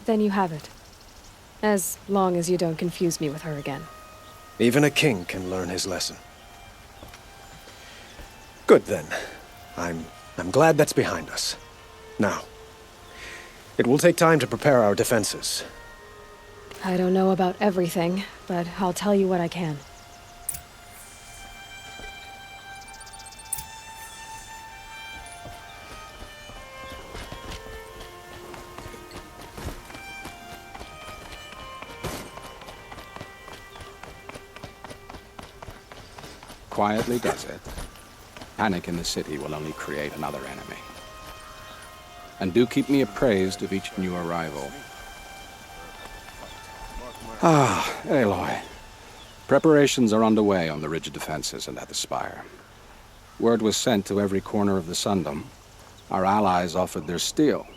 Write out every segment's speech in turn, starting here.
Then you have it. As long as you don't confuse me with her again. Even a king can learn his lesson. Good then. I'm glad that's behind us. Now, it will take time to prepare our defenses. I don't know about everything, but I'll tell you what I can. Quietly does it. Panic in the city will only create another enemy. And do keep me appraised of each new arrival. Ah, Aloy. Preparations are underway on the rigid defenses and at the spire. Word was sent to every corner of the Sundom. Our allies offered their steel.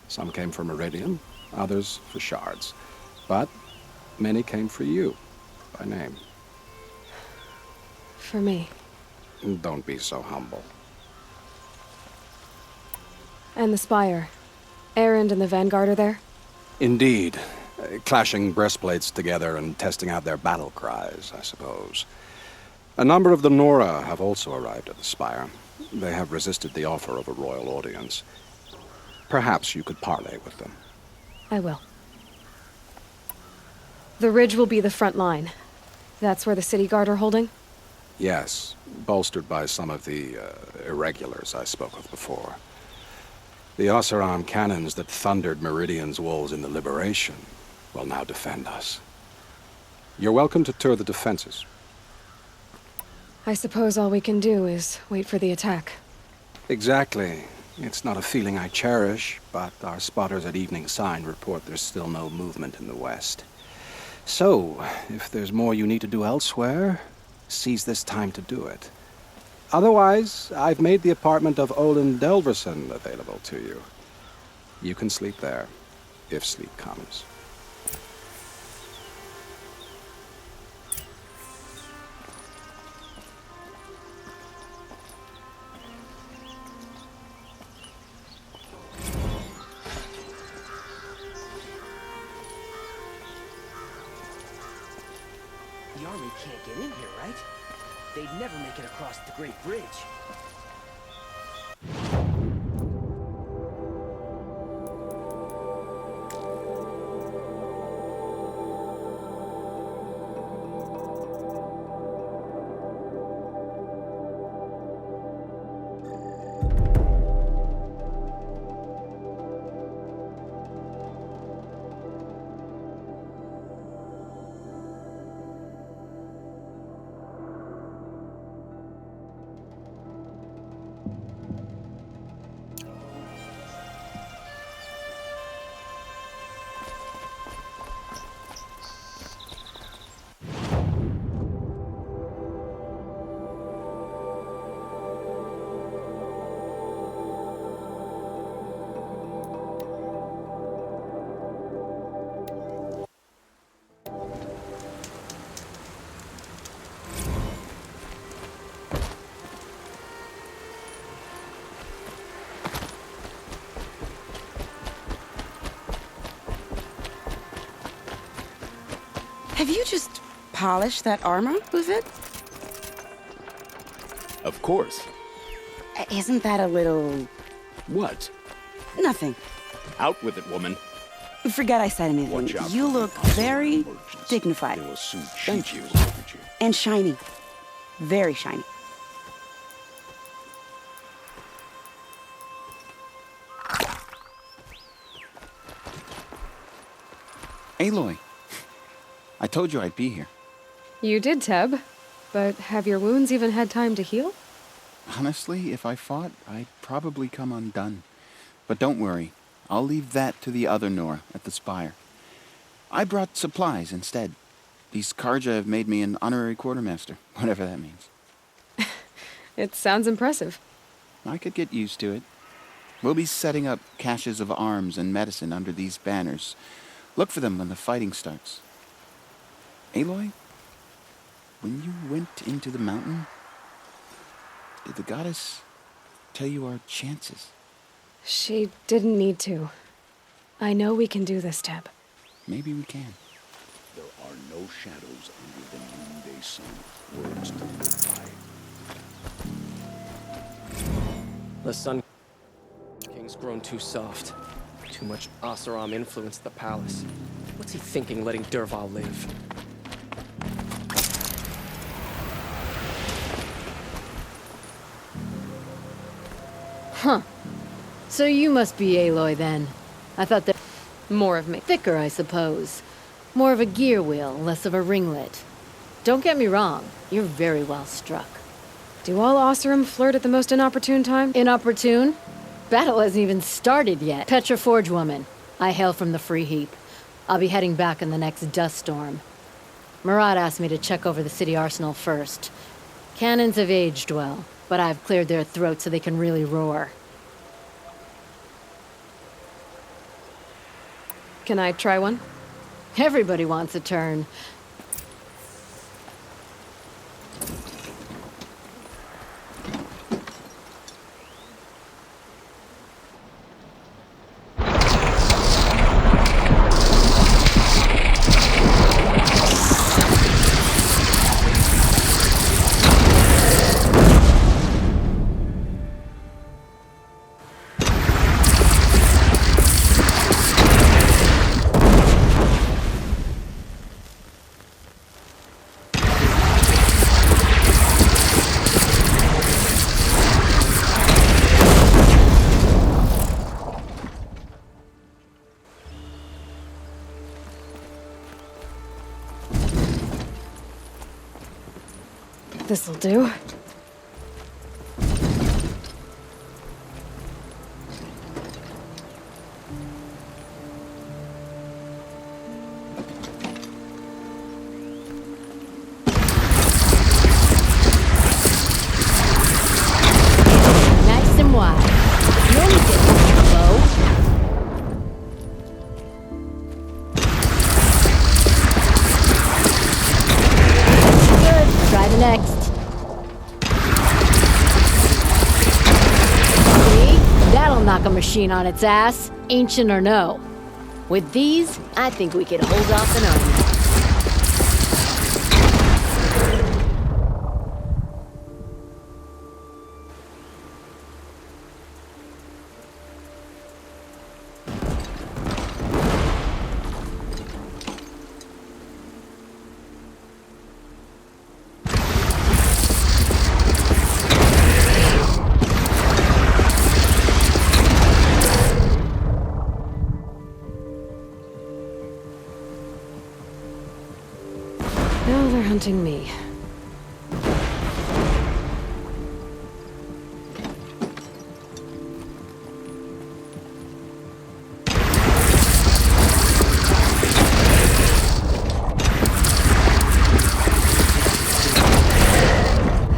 Some came for Meridian, others for shards. But many came for you, by name. For me. Don't be so humble. And the Spire. Erend and the Vanguard are there? Indeed. Clashing breastplates together and testing out their battle cries, I suppose. A number of the Nora have also arrived at the Spire. They have resisted the offer of a royal audience. Perhaps you could parley with them. I will. The ridge will be the front line. That's where the city guard are holding? Yes, bolstered by some of the irregulars I spoke of before. The Oseram cannons that thundered Meridian's walls in the Liberation will now defend us. You're welcome to tour the defenses. I suppose all we can do is wait for the attack. Exactly. It's not a feeling I cherish, but our spotters at Evening Sign report there's still no movement in the west. So, if there's more you need to do elsewhere, seize this time to do it. Otherwise, I've made the apartment of Olin Delverson available to you. You can sleep there, if sleep comes. The army can't get in here, right? They'd never make it across the Great Bridge. Have you just polished that armor, Buffet? Of course. Isn't that a little... What? Nothing. Out with it, woman. Forget I said anything. Watch out. You look very dignified. They will soon shoot you. And shiny. Very shiny. Aloy. I told you I'd be here. You did, Teb. But have your wounds even had time to heal? Honestly, if I fought, I'd probably come undone. But don't worry. I'll leave that to the other Nora at the Spire. I brought supplies instead. These Karja have made me an honorary quartermaster, whatever that means. It sounds impressive. I could get used to it. We'll be setting up caches of arms and medicine under these banners. Look for them when the fighting starts. Aloy, when you went into the mountain, did the goddess tell you our chances? She didn't need to. I know we can do this, Teb. Maybe we can. There are no shadows under the noonday sun. Words to live by. The Sun King's grown too soft. Too much Oseram influenced the palace. What's he thinking letting Dervahl live? Huh. So you must be Aloy then. I thought that... More of me. Thicker, I suppose. More of a gear wheel, less of a ringlet. Don't get me wrong, you're very well struck. Do all Oseram flirt at the most inopportune time? Inopportune? Battle hasn't even started yet. Petra Forge woman. I hail from the Free Heap. I'll be heading back in the next dust storm. Murad asked me to check over the city arsenal first. Cannons have aged well, but I've cleared their throats so they can really roar. Can I try one? Everybody wants a turn. This'll do. Nice and wide. No need to hold the bow. Good. Try the next. See? That'll knock a machine on its ass, ancient or no. With these, I think we could hold off an army. Now they're hunting me.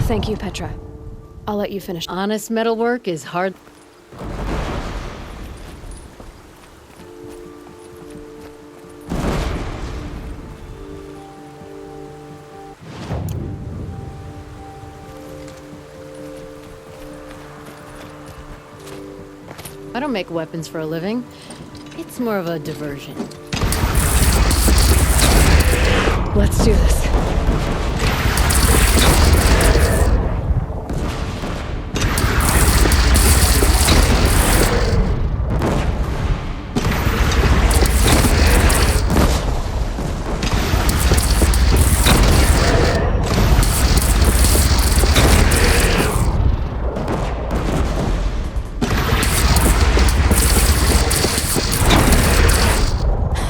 Thank you, Petra. I'll let you finish. Honest metalwork is hard. I don't make weapons for a living. It's more of a diversion. Let's do this.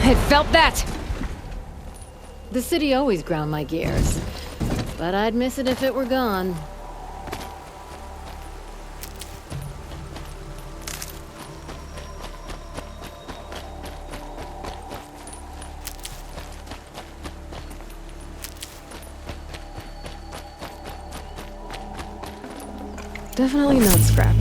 I felt that! The city always ground my gears, but I'd miss it if it were gone. Definitely not scrap.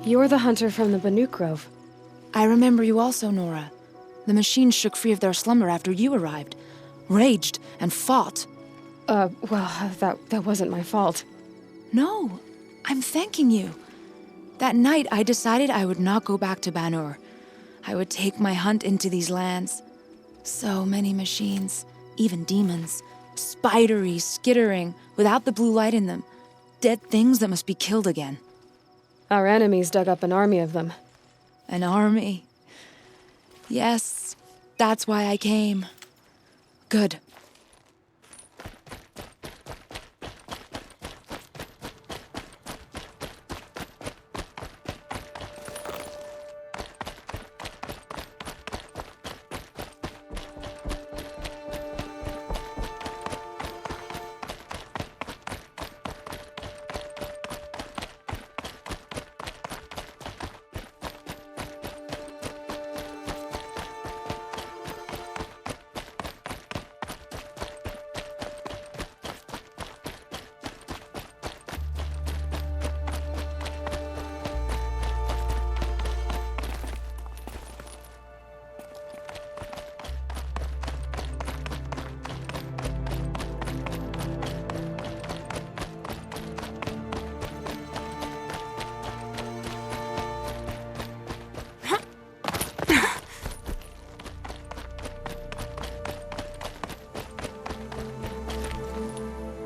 You're the hunter from the Banuk Grove. I remember you also, Nora. The machines shook free of their slumber after you arrived. Raged and fought. Well, that wasn't my fault. No, I'm thanking you. That night, I decided I would not go back to Banur. I would take my hunt into these lands. So many machines, even demons. Spidery, skittering, without the blue light in them. Dead things that must be killed again. Our enemies dug up an army of them. An army. Yes, that's why I came. Good.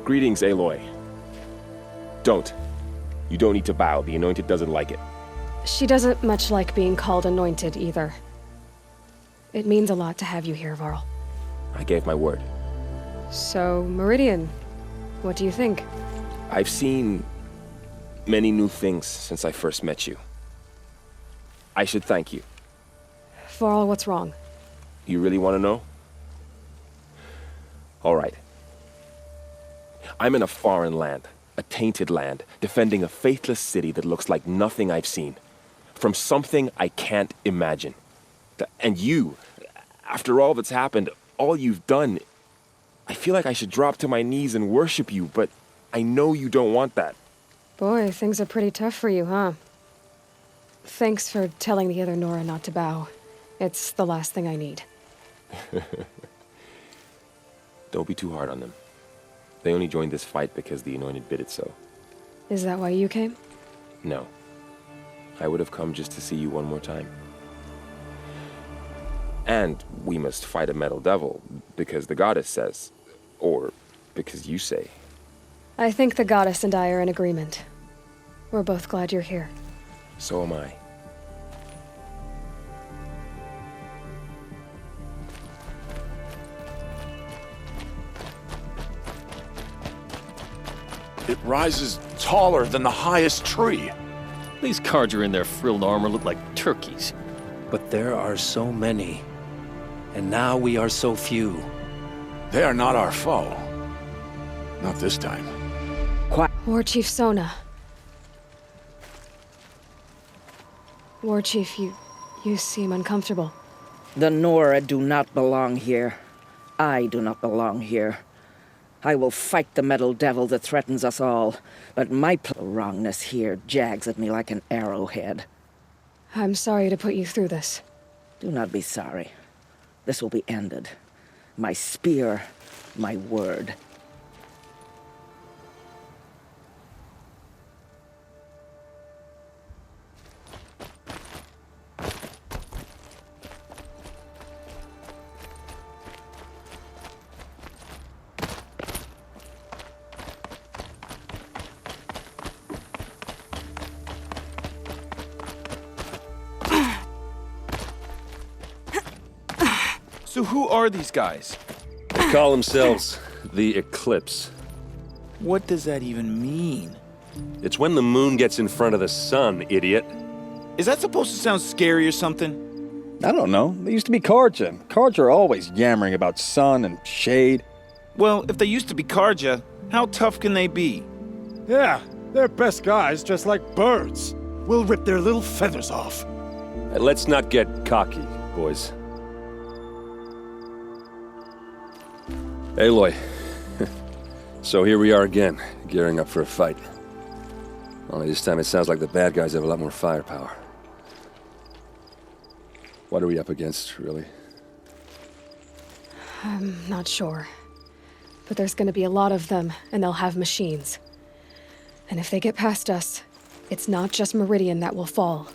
Greetings, Aloy. Don't. You don't need to bow. The Anointed doesn't like it. She doesn't much like being called Anointed, either. It means a lot to have you here, Varl. I gave my word. So, Meridian, what do you think? I've seen many new things since I first met you. I should thank you. Varl, what's wrong? You really want to know? All right. I'm in a foreign land, a tainted land, defending a faithless city that looks like nothing I've seen. From something I can't imagine. And you, after all that's happened, all you've done, I feel like I should drop to my knees and worship you, but I know you don't want that. Boy, things are pretty tough for you, huh? Thanks for telling the other Nora not to bow. It's the last thing I need. Don't be too hard on them. They only joined this fight because the Anointed bid it so. Is that why you came? No. I would have come just to see you one more time. And we must fight a metal devil, because the goddess says. Or because you say. I think the goddess and I are in agreement. We're both glad you're here. So am I. It rises taller than the highest tree. These Carja in their frilled armor look like turkeys. But there are so many. And now we are so few. They are not our foe. Not this time. War Chief Sona. War Chief, you seem uncomfortable. The Nora do not belong here. I do not belong here. I will fight the metal devil that threatens us all, but my wrongness here jags at me like an arrowhead. I'm sorry to put you through this. Do not be sorry. This will be ended. My spear, my word. So who are these guys? They call themselves the Eclipse. What does that even mean? It's when the moon gets in front of the sun, idiot. Is that supposed to sound scary or something? I don't know. They used to be Carja. Carja are always yammering about sun and shade. Well, if they used to be Carja, how tough can they be? Yeah, they're best guys dressed like birds. We'll rip their little feathers off. Let's not get cocky, boys. Aloy. So here we are again, gearing up for a fight. Only this time it sounds like the bad guys have a lot more firepower. What are we up against, really? I'm not sure. But there's gonna be a lot of them, and they'll have machines. And if they get past us, it's not just Meridian that will fall.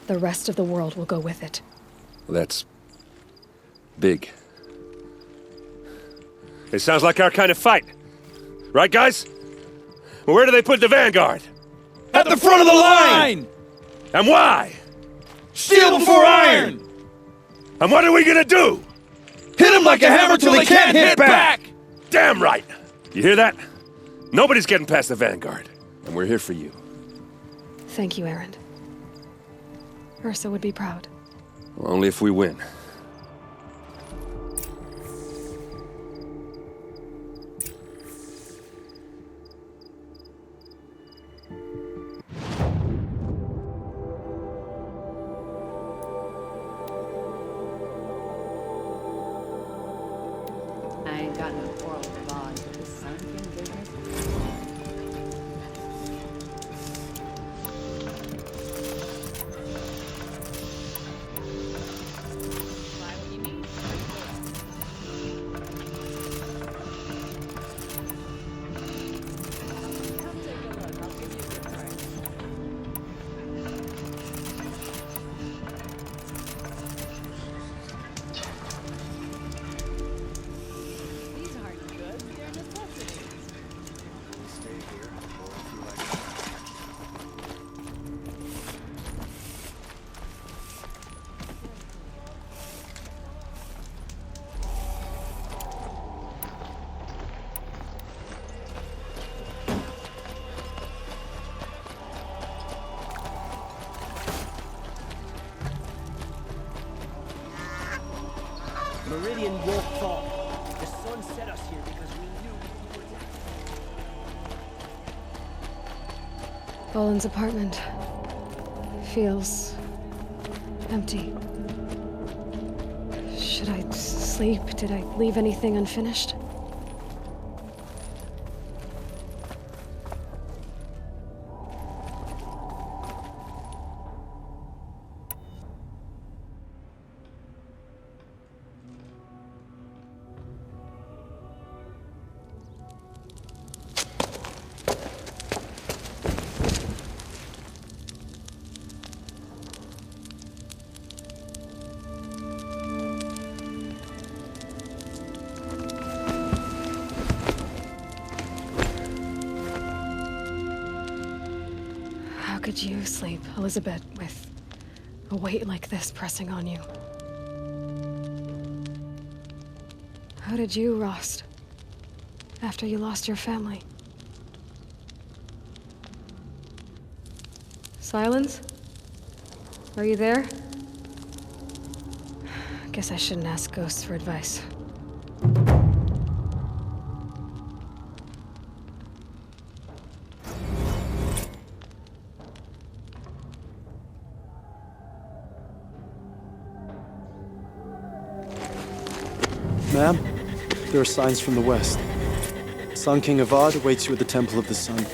The rest of the world will go with it. Well, that's... big. It sounds like our kind of fight. Right, guys? Well, where do they put the Vanguard? At the front of the line! And why? Steel before iron! And what are we gonna do? Hit him like a hammer till he can't hit back! Damn right! You hear that? Nobody's getting past the Vanguard. And we're here for you. Thank you, Erend. Ursa would be proud. Well, only if we win. I ain't got no quarrel with Vaughn, but this Sun King business. Meridian won't fall. The sun set us here because we knew we would. Boland's apartment feels empty. Should I sleep? Did I leave anything unfinished? How could you sleep, Elizabeth, with a weight like this pressing on you? How did you, Rost, after you lost your family? Silence? Are you there? Guess I shouldn't ask ghosts for advice. Ma'am, there are signs from the west. Sun King Avad awaits you at the Temple of the Sun.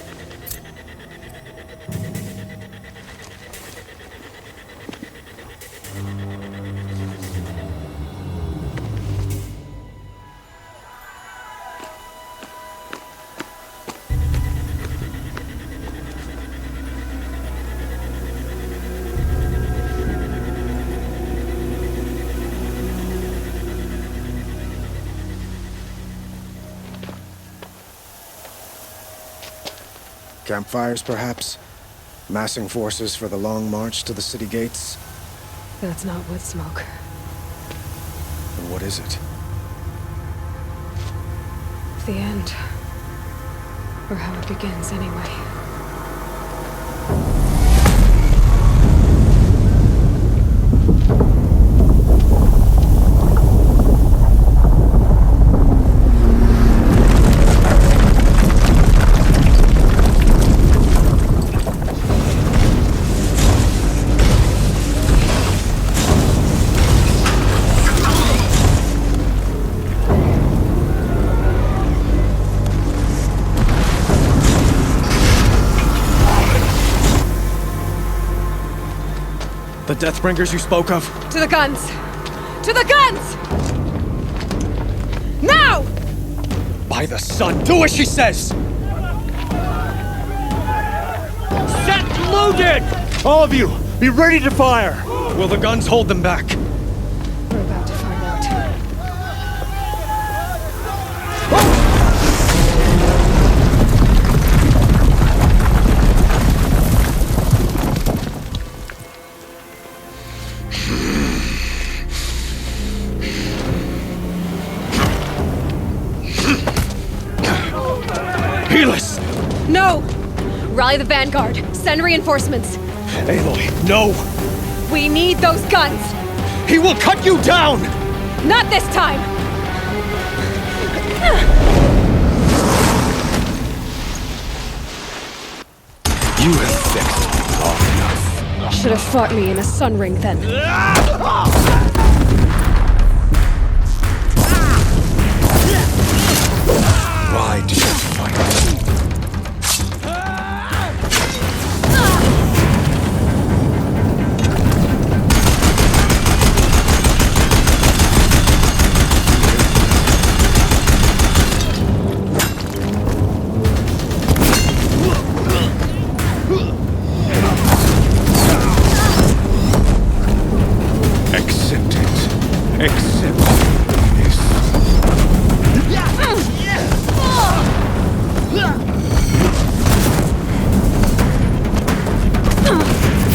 Campfires, perhaps? Massing forces for the long march to the city gates? That's not wood smoke. And what is it? The end. Or how it begins, anyway. the Deathbringers you spoke of? To the guns! To the guns! Now! By the sun, do as she says! Set loaded! All of you, be ready to fire! Will the guns hold them back? We're about to find out. Helis! No! Rally the Vanguard. Send reinforcements. Aloy, no! We need those guns! He will cut you down! Not this time! You have fixed long enough. Should have fought me in a sun ring then. Why do you fight? Accept it. Accept this.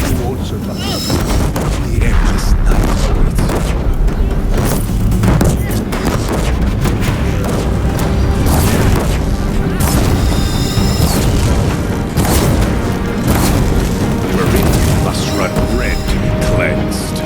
You won't survive. The endless night awaits you. Meridian must run red to be cleansed.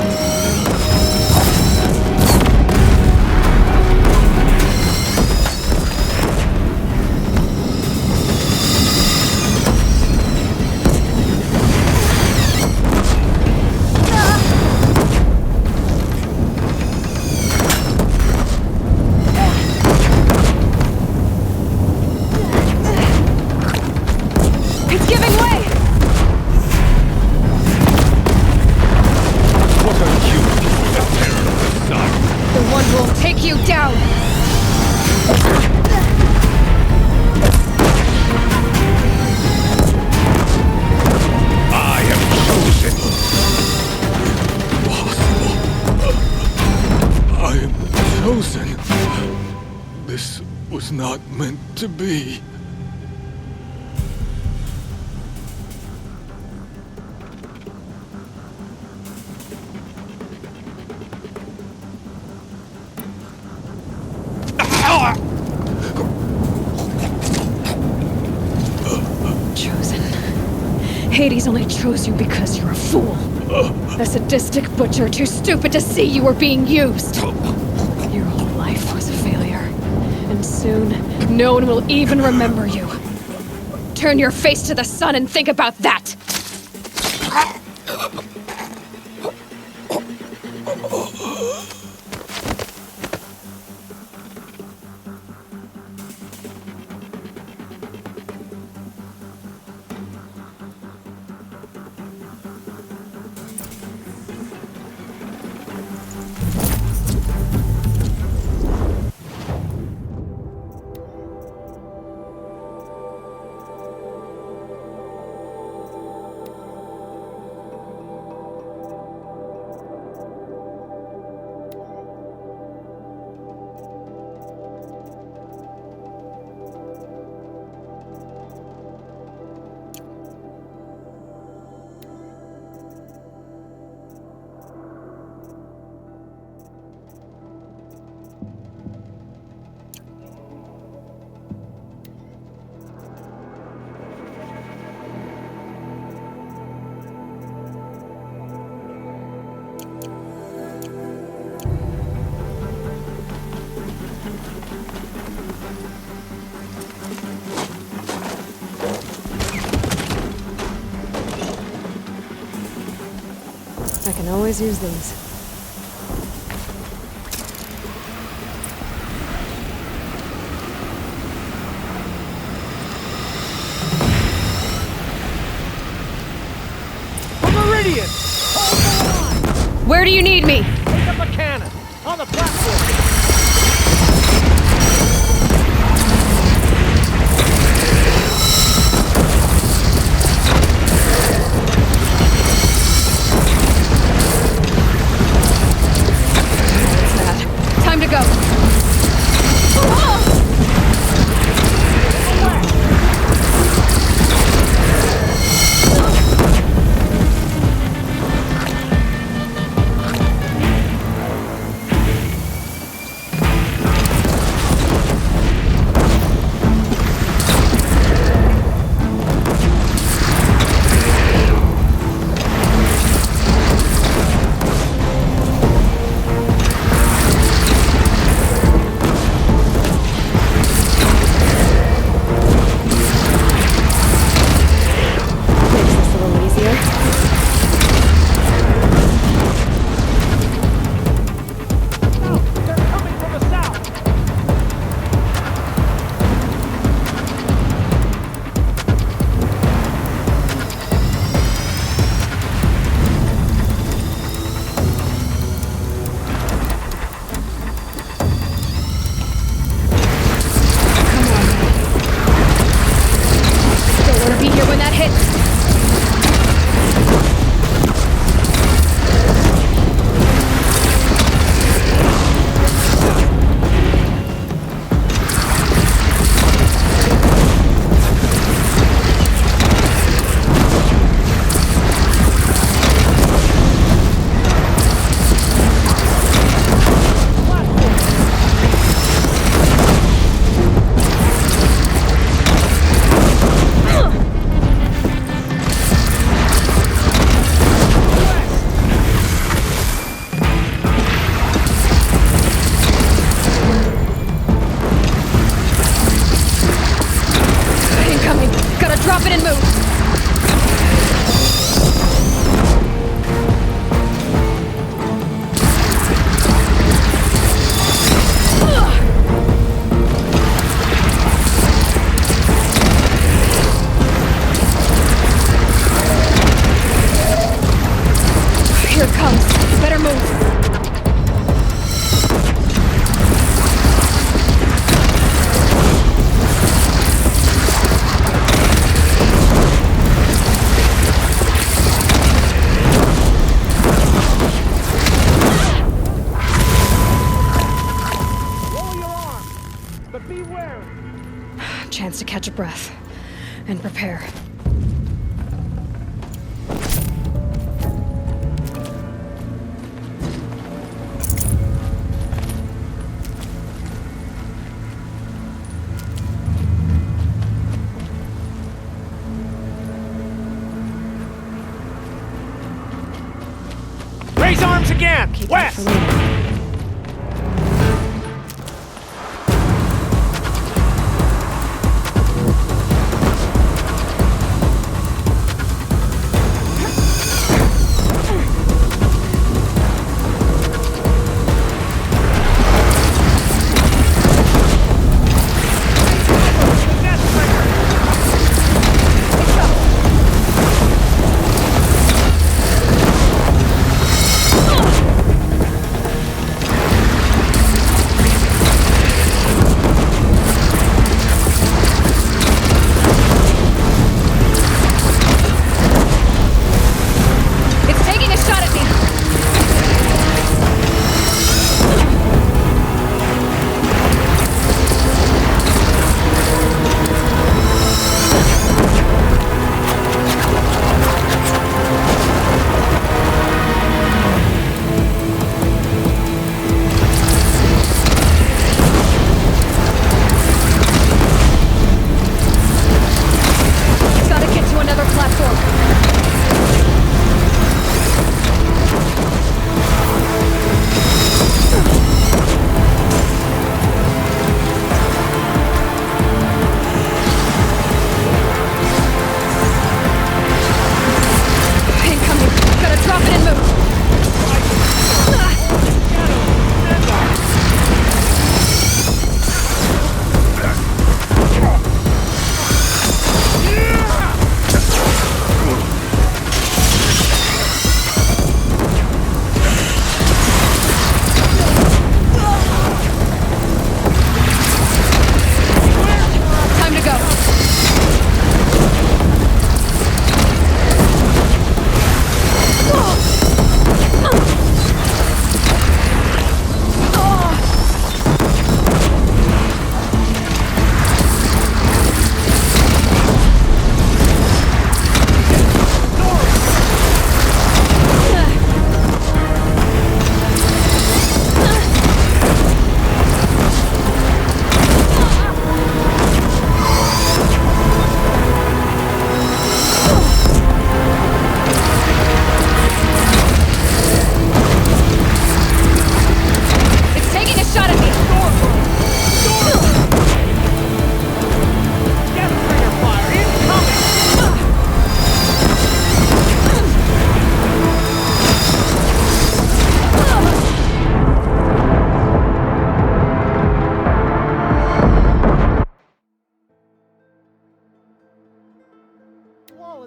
It's giving way! What are you before the terror of the sun? The one who will take you down! I am chosen. I am chosen. This was not meant to be. Chosen. Hades only chose you because you're a fool. A sadistic butcher too stupid to see you were being used. Your whole life was a failure. And soon, no one will even remember you. Turn your face to the sun and think about that! I can always use these. Meridian! Hold the line! you need me? Pick up a cannon on the platform. Time to go. Chance to catch a breath and prepare. Raise arms again! West!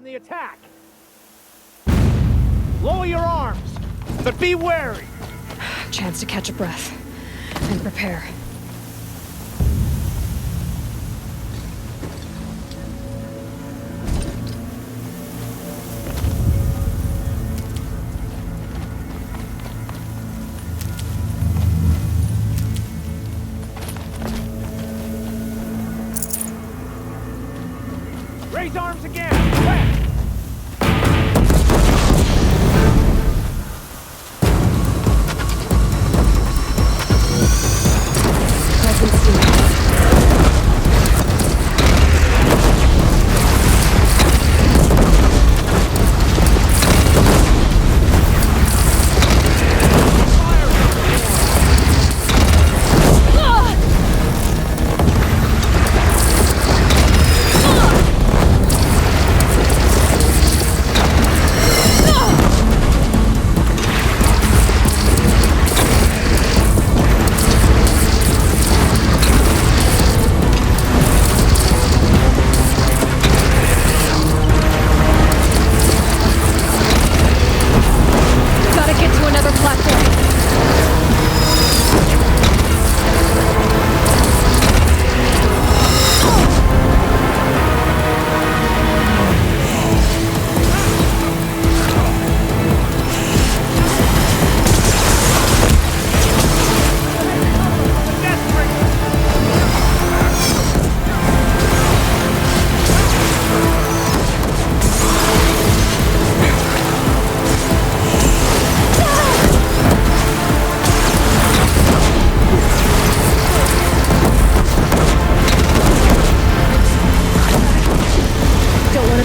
the attack. Lower your arms, but be wary. Chance to catch a breath and prepare. Raise arms again. Left.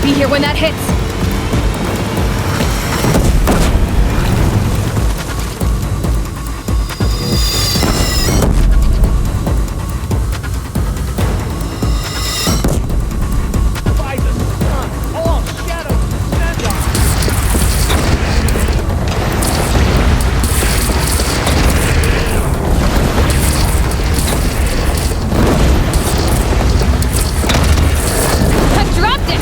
Be here when that hits! By the sun, all shadows descend on us. I've dropped it!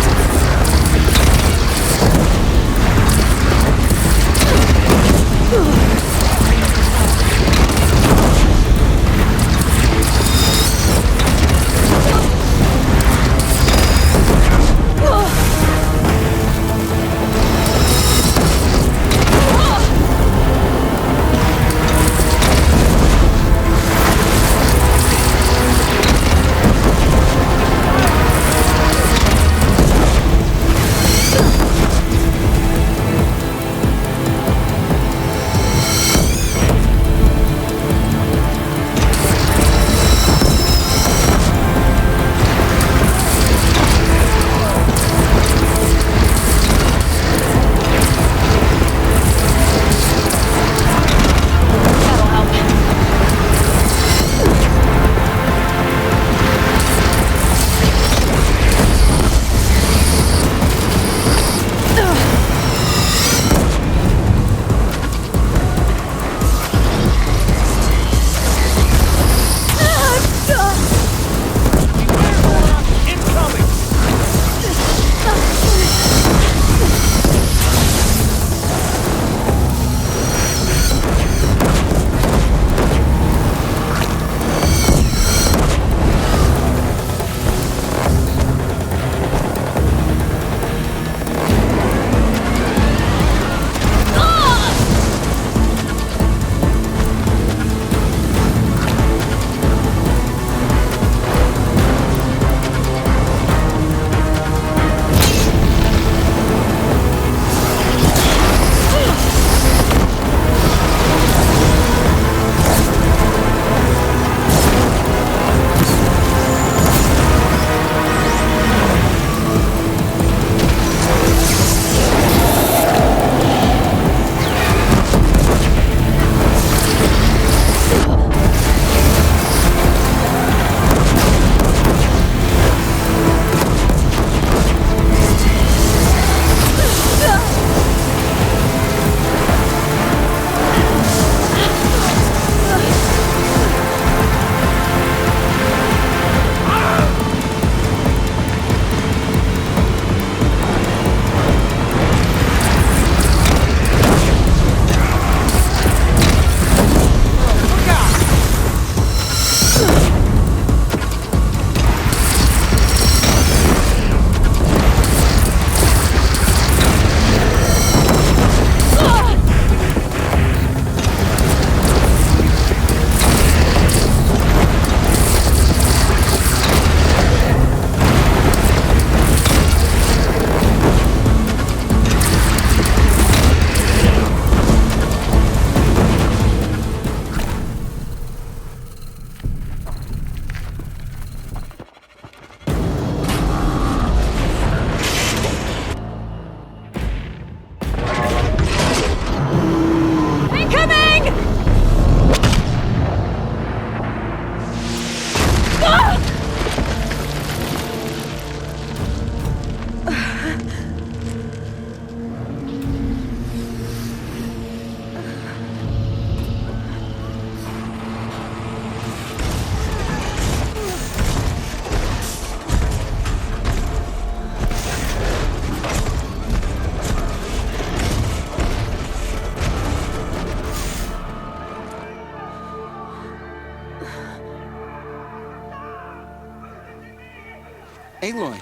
Aloy!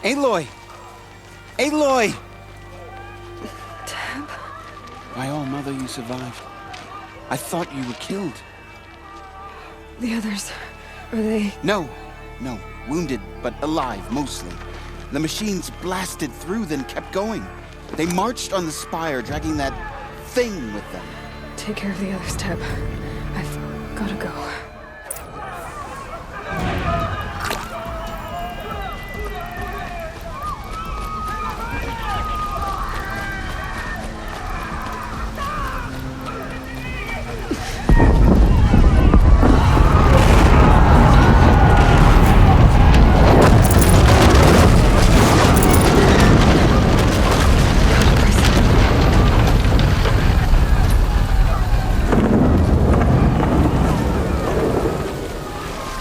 Aloy! Aloy! Tab? My own mother, you survived. I thought you were killed. The others, are they... No. Wounded, but alive, mostly. The machines blasted through, then kept going. They marched on the spire, dragging that thing with them. Take care of the others, Tab. I've gotta go.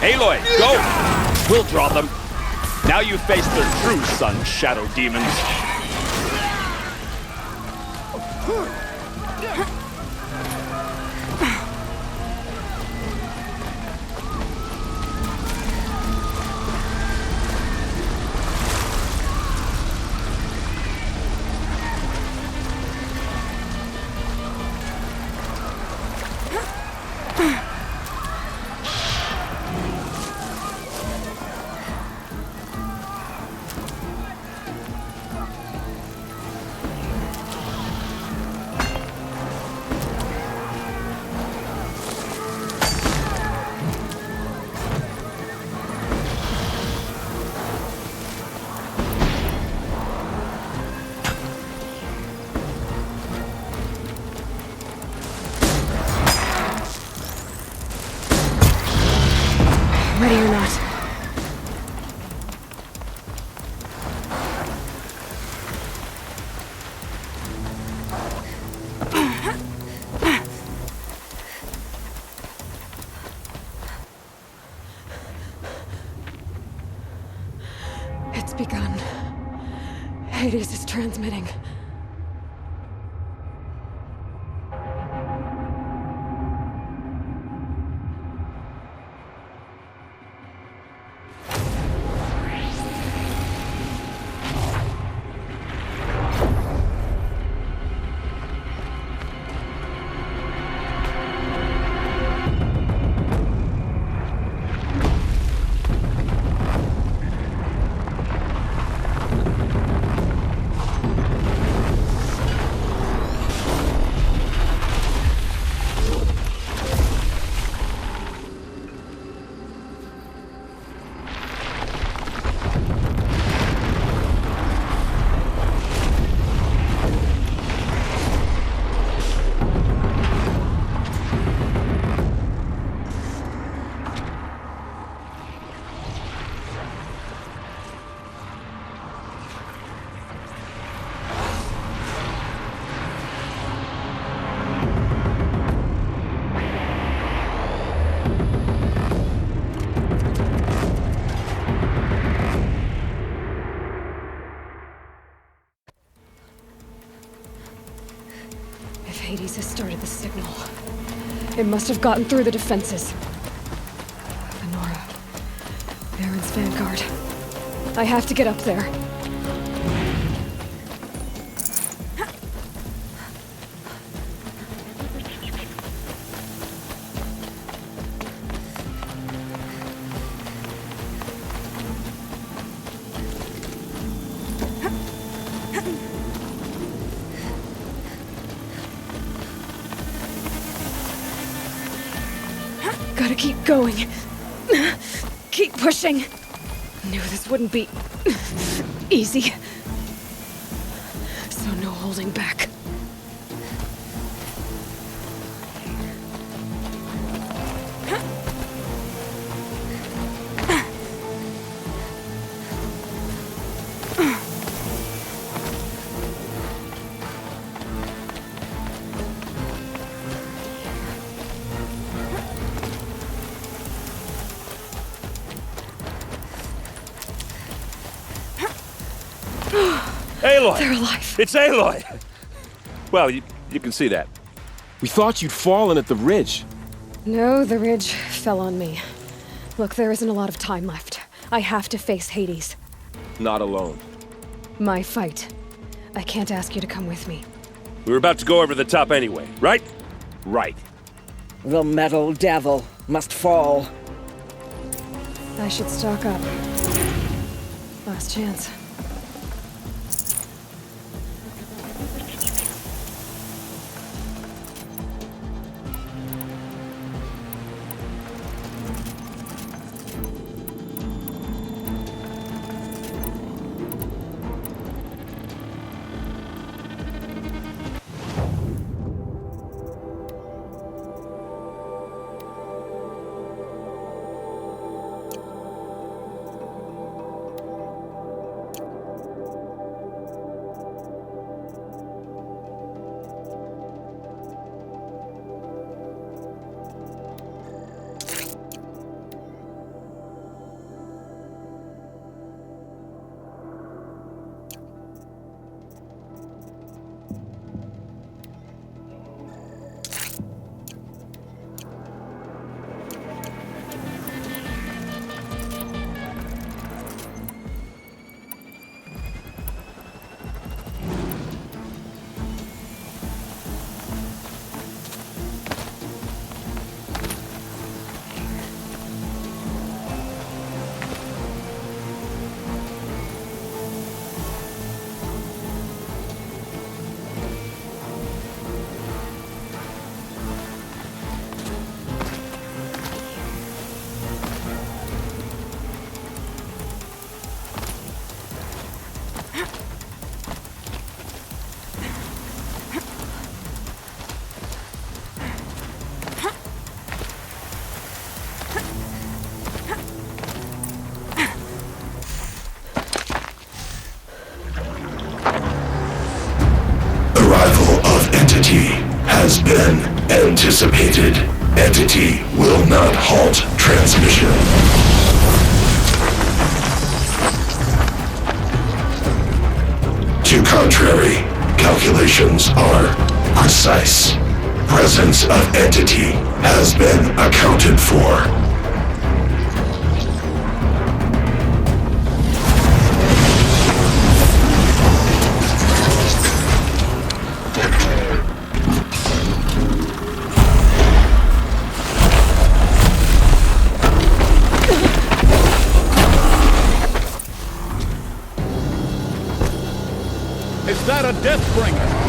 Aloy, go! We'll draw them. Now you face their true son, shadow demons. Ready or not. It's begun. Hades is transmitting. Hades has started the signal. It must have gotten through the defenses. The Nora. Baron's vanguard. I have to get up there. Gotta keep going. Keep pushing. Knew this wouldn't be easy. So no holding back. Aloy! They're alive. It's Aloy! Well, you can see that. We thought you'd fallen at the ridge. No, the ridge fell on me. Look, there isn't a lot of time left. I have to face Hades. Not alone. My fight. I can't ask you to come with me. We were about to go over the top anyway, right? Right. The metal devil must fall. I should stock up. Last chance. Has been anticipated. Entity will not halt transmission. To contrary, calculations are precise. Presence of entity has been accounted for. Is that a Deathbringer?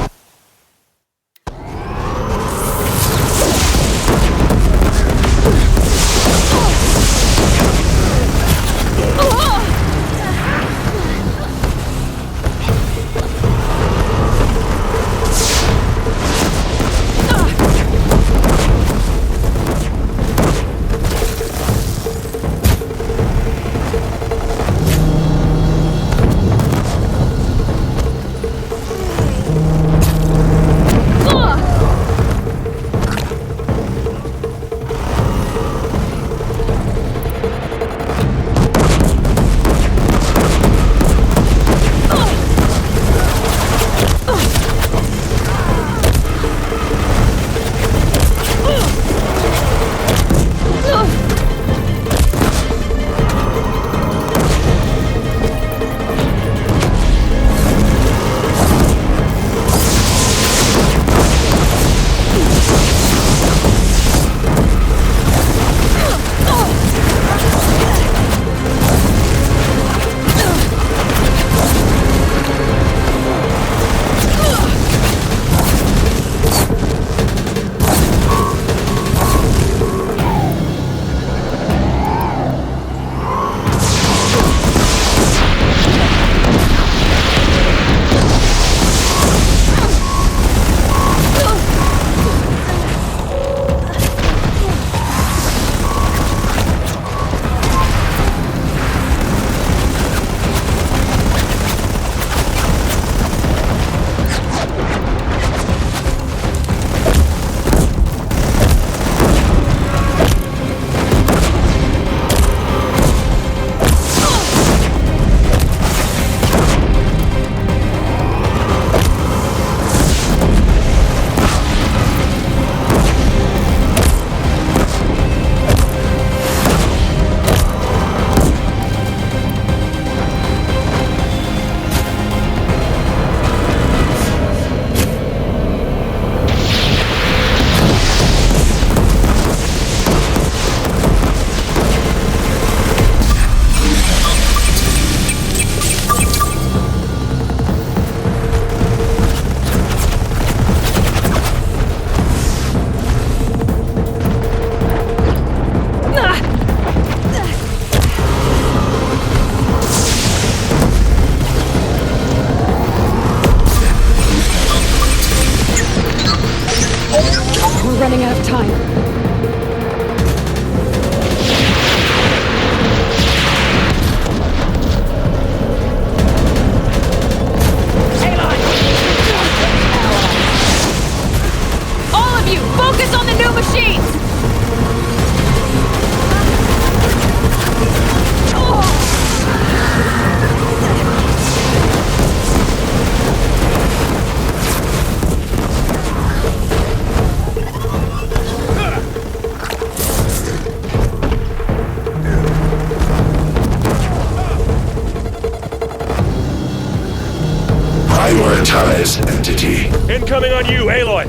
entity. Incoming on you, Aloy!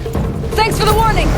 Thanks for the warning!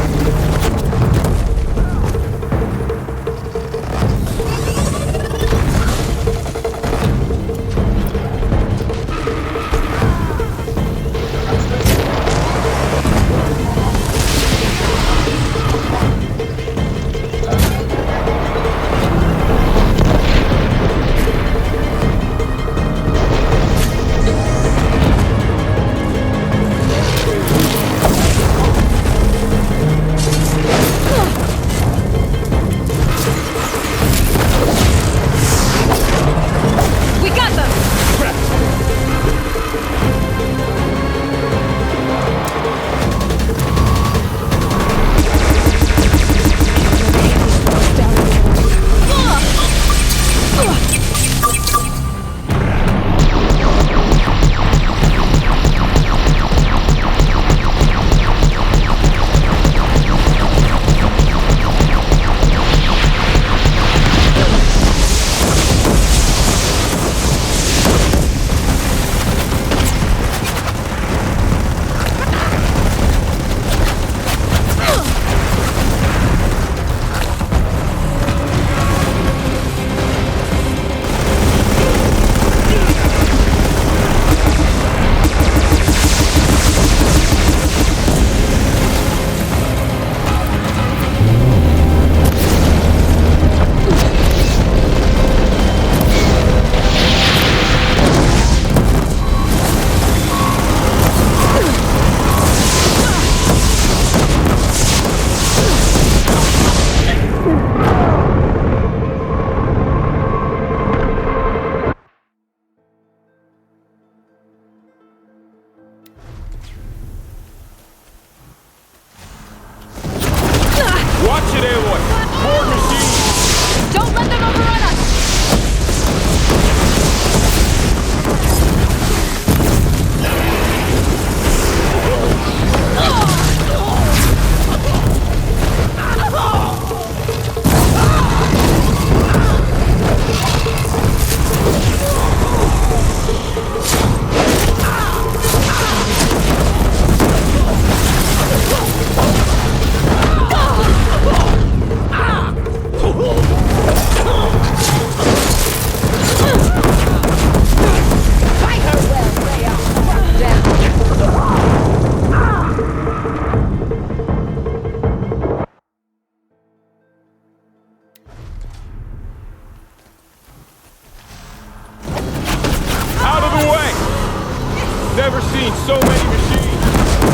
Never seen so many machines.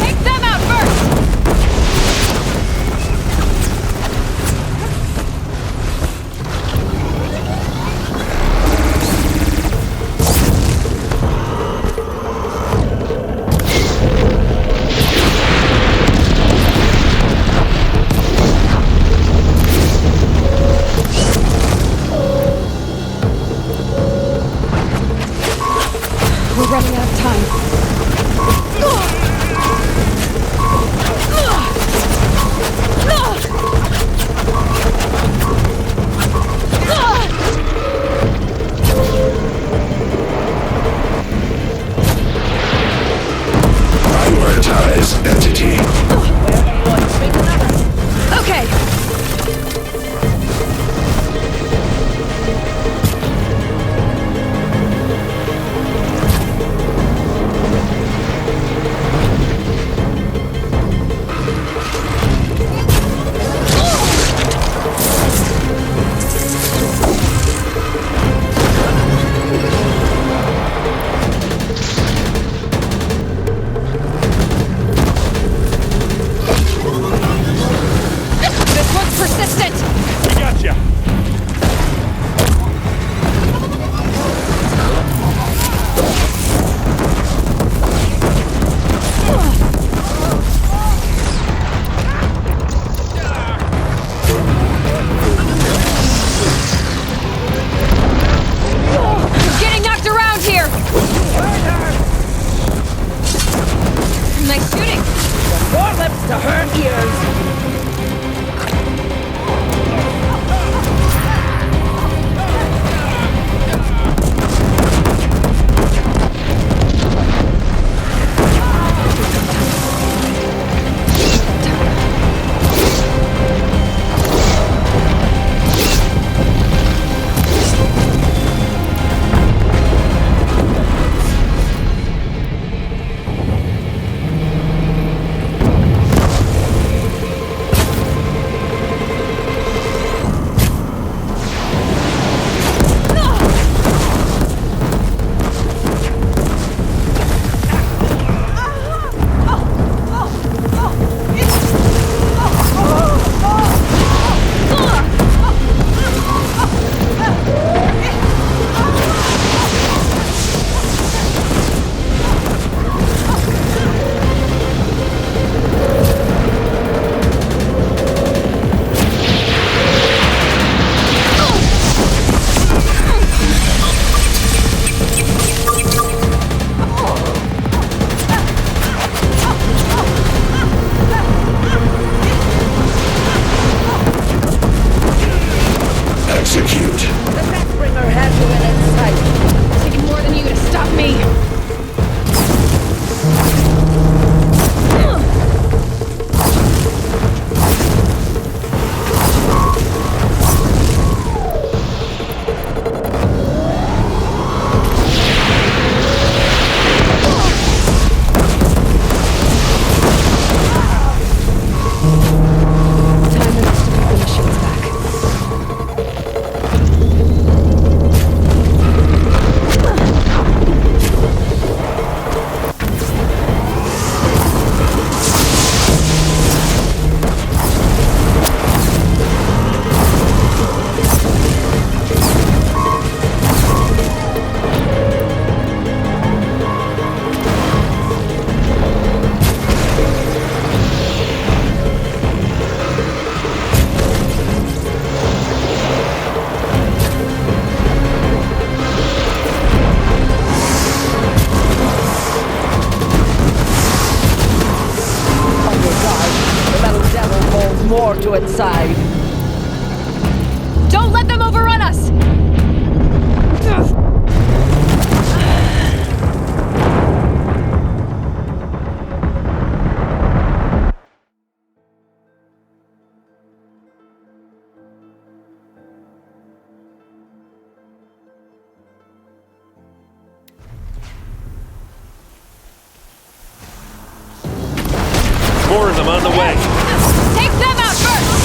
Take them out first! We're running out of time. Prioritize entity. Okay. you inside. Don't let them overrun us! Tourism on the way. Take them out first!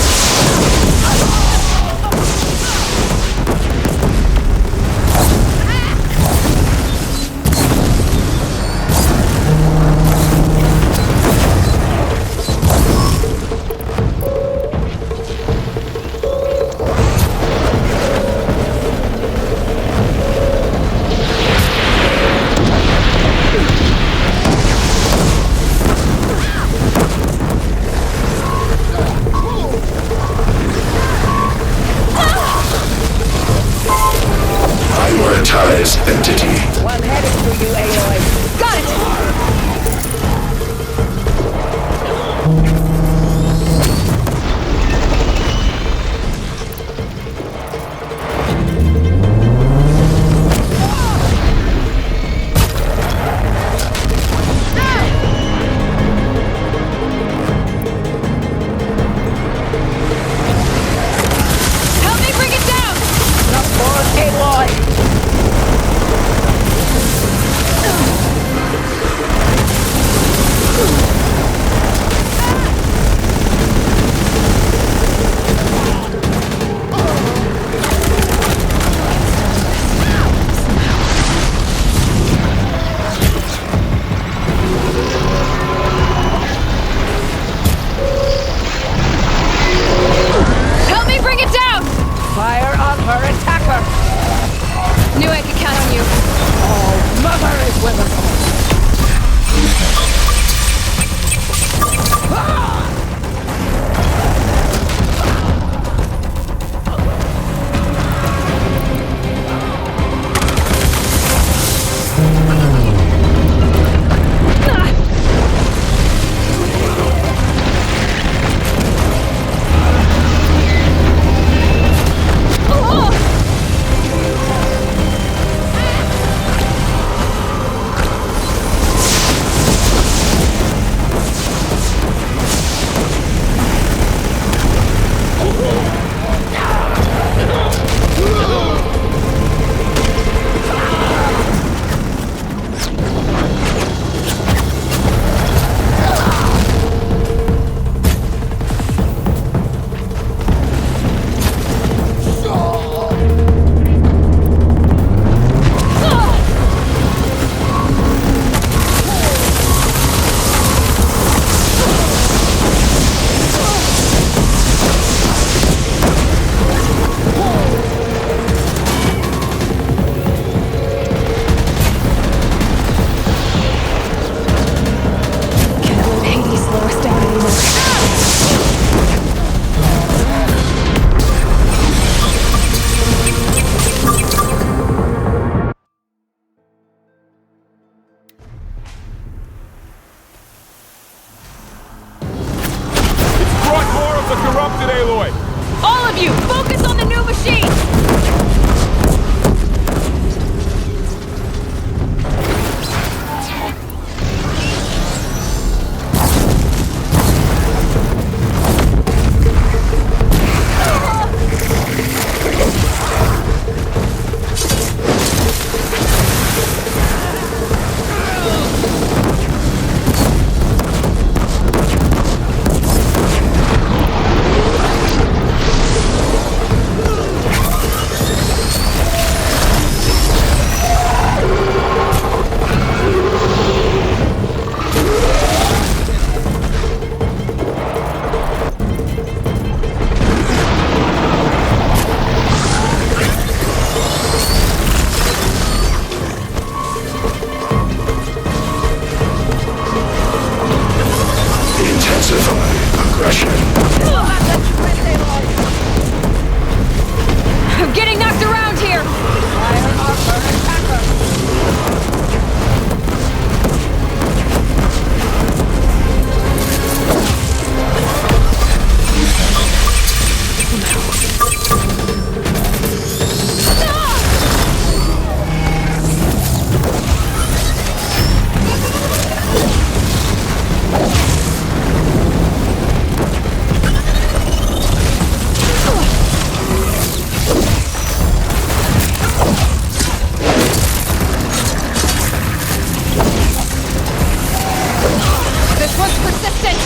resistance!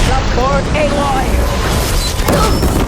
Support Aloy!